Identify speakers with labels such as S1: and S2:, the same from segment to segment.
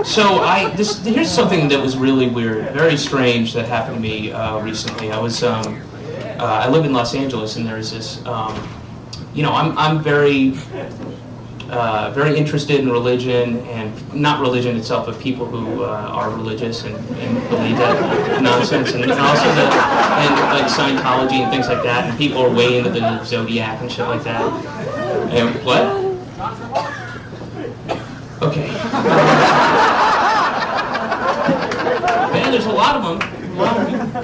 S1: So here's something that was really weird, very strange that happened to me recently. I live in Los Angeles, and there's this, I'm very interested in religion, and not religion itself, but people who are religious and believe that nonsense, and also like Scientology and things like that, and people are way into the zodiac and shit like that. And what? Okay. Man, there's a lot of them.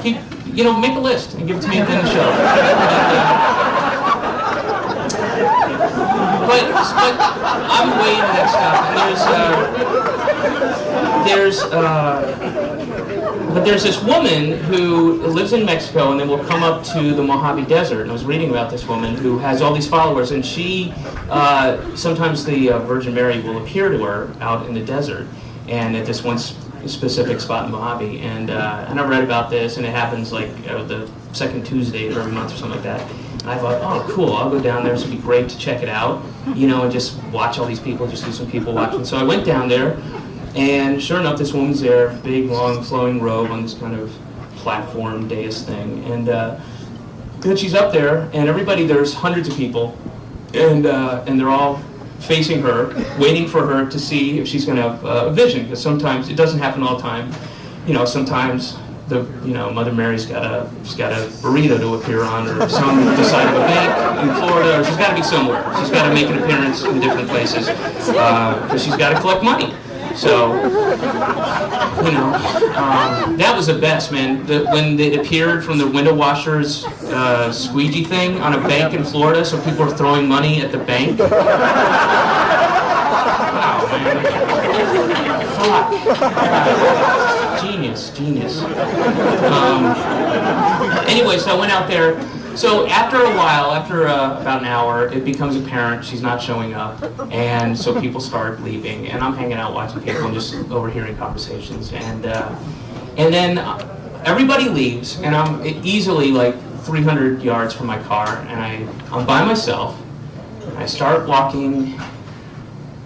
S1: Make a list and give it to me at the end of the show. But I'm way into that stuff. And there's this woman who lives in Mexico, and then will come up to the Mojave Desert. And I was reading about this woman who has all these followers, and she sometimes the Virgin Mary will appear to her out in the desert, and at this one specific spot in Mojave. And I read about this, and it happens like the second Tuesday of every month or something like that. And I thought, oh, cool, I'll go down there. This would be great to check it out, and just watch all these people, just see some people watching. So I went down there, and sure enough, this woman's there, big, long, flowing robe on this kind of platform dais thing. And then she's up there, and there's hundreds of people, and they're all facing her, waiting for her to see if she's going to have a vision, because sometimes it doesn't happen all the time. Sometimes Mother Mary's got a burrito to appear on, or some the side of a bank in Florida, or she's got to be somewhere. She's got to make an appearance in different places, because she's got to collect money. So, that was the best, man. When it appeared from the window washer's squeegee thing on a bank in Florida, so people were throwing money at the bank. Wow, man. Fuck. Genius. Anyway, so I went out there. So after a while, after about an hour, it becomes apparent she's not showing up, and so people start leaving, and I'm hanging out watching people and just overhearing conversations, and then everybody leaves, and I'm easily like 300 yards from my car, and I'm by myself. I start walking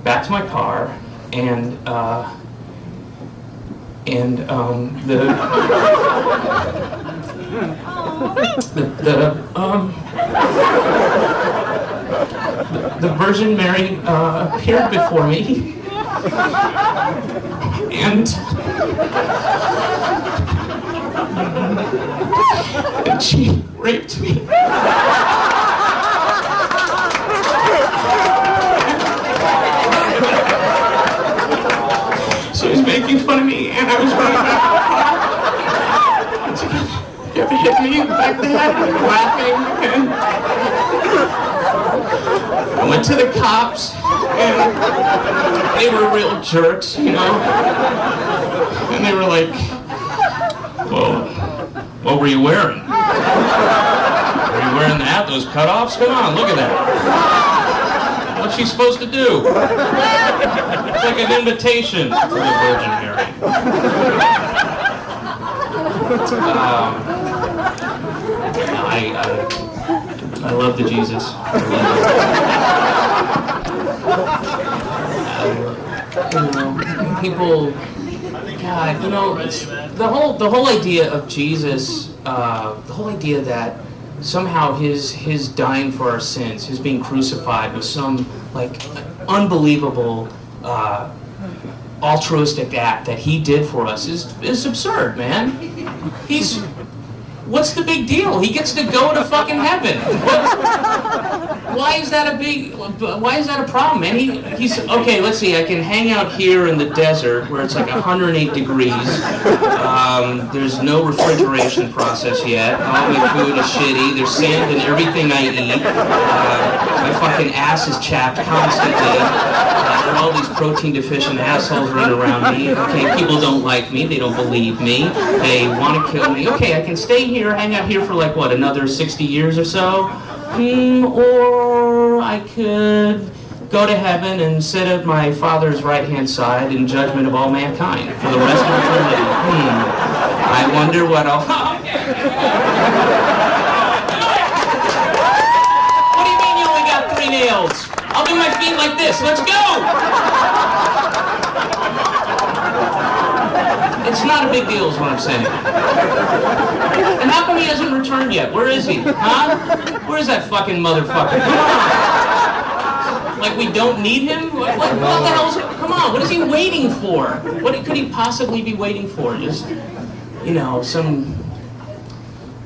S1: back to my car, and the Virgin Mary appeared before me, and she raped me. She was making fun of me, and I was running back. You ever hit me in the back of the head, laughing, and I went to the cops, and they were real jerks, and they were like, "Whoa, what were you wearing? Were you wearing that? Those cutoffs? Come on, look at that. What's she supposed to do? It's like an invitation to the Virgin Mary." I love the Jesus. People, God, it's the whole idea of Jesus, the whole idea that somehow his dying for our sins, his being crucified, was some like unbelievable altruistic act that he did for us is absurd, man. What's the big deal? He gets to go to fucking heaven. Why is that a problem, man? He's okay, let's see, I can hang out here in the desert where it's like 108 degrees. There's no refrigeration process yet. All my food is shitty. There's sand in everything I eat. My fucking ass is chapped constantly. There are all these protein deficient assholes running around me. Okay, people don't like me. They don't believe me. They want to kill me. Okay, I can stay here, hang out here for like, what, another 60 years or so? Or I could go to heaven and sit at my Father's right-hand side in judgment of all mankind for the rest of eternity. I wonder what I'll... What do you mean you only got 3 nails? I'll do my feet like this. Let's go! It's not a big deal is what I'm saying. And how come he hasn't returned yet? Where is he? Huh? Where is that fucking motherfucker? Come on. Like we don't need him? What the hell is it? Come on, what is he waiting for? What could he possibly be waiting for? Just, you know,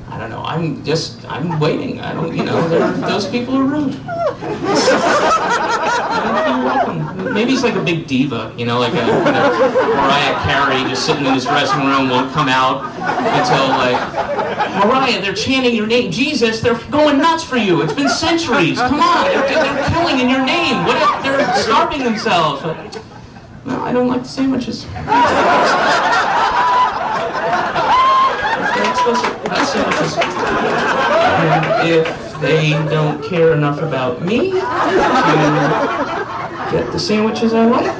S1: I don't know, I'm waiting. I don't, you know, those people are rude. You're welcome. Maybe he's like a big diva, you know, like a Mariah Carey just sitting in his dressing room, won't come out until like, Mariah, they're chanting your name. Jesus, they're going nuts for you. It's been centuries. Come on, they're killing in your name. They're starving themselves. But, no, I don't like the sandwiches. And if they don't care enough about me to get the sandwiches I like,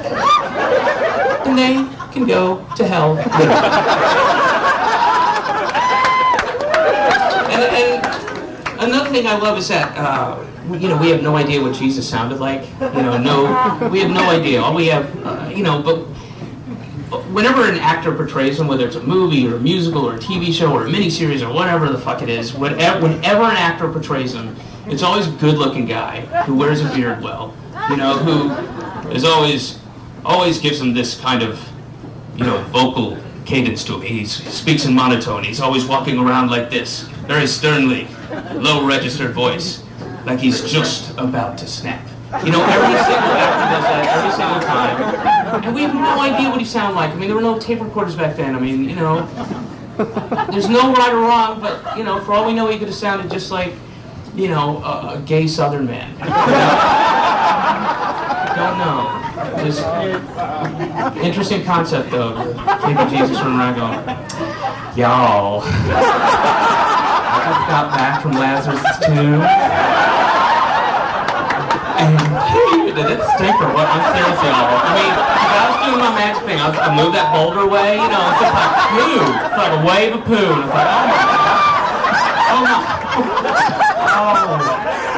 S1: then they can go to hell. And another thing I love is that, you know, we have no idea what Jesus sounded like. You know, we have no idea. All we have, you know, but whenever an actor portrays him, whether it's a movie or a musical or a TV show or a miniseries or whatever the fuck it is, whenever an actor portrays him, it's always a good-looking guy who wears a beard well, you know, who is always gives him this kind of, you know, vocal cadence to him. He speaks in monotone. He's always walking around like this, very sternly, low-registered voice, like he's just about to snap. You know, every single actor does that every single time. And we have no idea what he sounded like. I mean, there were no tape recorders back then. I mean, you know, there's no right or wrong, but, you know, for all we know, he could have sounded just like, you know, a gay Southern man. You know? Don't know. Just interesting concept, though. Think of Jesus running around going, y'all, I just got back from Lazarus' tomb. And did it stink or what? I'm serious, y'all. I mean, if I was doing my magic thing, I moved that boulder away, you know, it's just like poo. It's like a wave of poo. And it's like, oh my God. Oh my. Oh.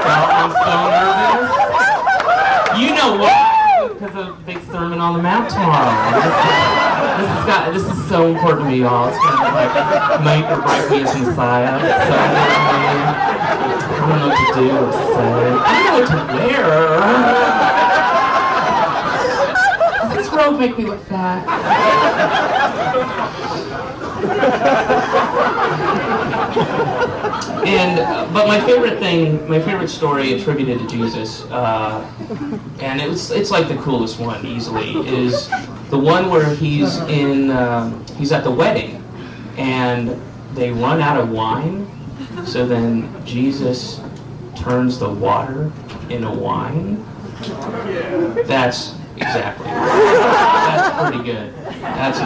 S1: Well, I'm so nervous. You know what? Because of the big Sermon on the Mount tomorrow. This is so important to me, y'all. It's going to like make or break me as Messiah. So, I don't know what to do or say. I don't know what to wear. Does this robe make me look fat? But my favorite story attributed to Jesus, and it's like the coolest one easily, is the one where he's at the wedding, and they run out of wine. So then Jesus turns the water into wine. That's exactly. That's pretty good. That's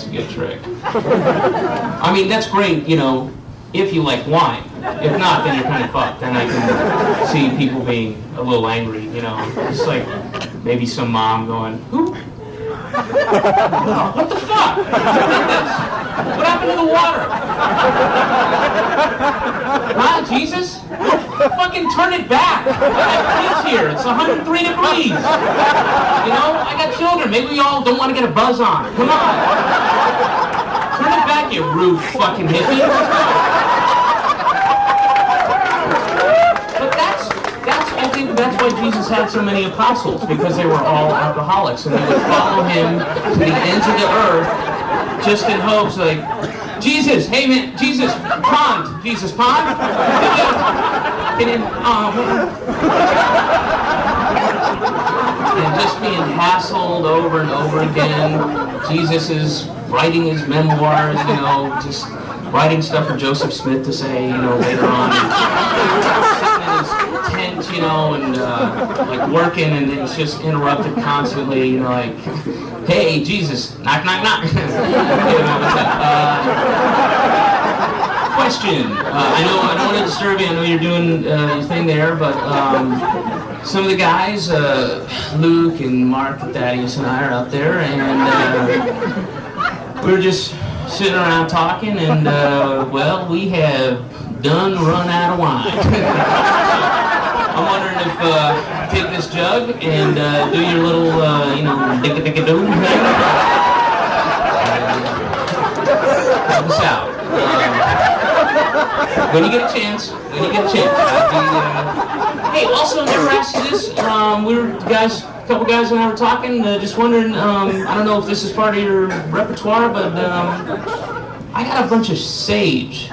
S1: a good trick. I mean, that's great, you know, if you like wine. If not, then you're kind of fucked. Then I can see people being a little angry, you know. It's like maybe some mom going, who? What the fuck? What happened to the water? Huh, Jesus? Fucking turn it back. It's here. It's 103 degrees. You know, I got children. Maybe we all don't want to get a buzz on. Come on. Turn it back, you rude fucking hippie. But I think that's why Jesus had so many apostles, because they were all alcoholics, and they would follow him to the ends of the earth just in hopes, like, Jesus, hey man, Jesus, pond, Jesus, pond? And just being hassled over and over again. Jesus is writing his memoirs, you know, just writing stuff for Joseph Smith to say, you know, later on. Sitting in his tent, you know, and like working, and it's just interrupted constantly, you know, like, hey, Jesus, knock, knock, knock. You know, what's that? Question. I don't want to disturb you. I know you're doing your thing there, but some of the guys, Luke and Mark, Thaddeus, and I are out there, and we're just sitting around talking, and well, we have done run out of wine. I'm wondering if take this jug and do your little, you know, dicka-dicka-doo thing. When you get a chance. When you get a chance. Hey, also, never asked you this. We were guys. A couple guys and I were talking, just wondering, I don't know if this is part of your repertoire, but I got a bunch of sage.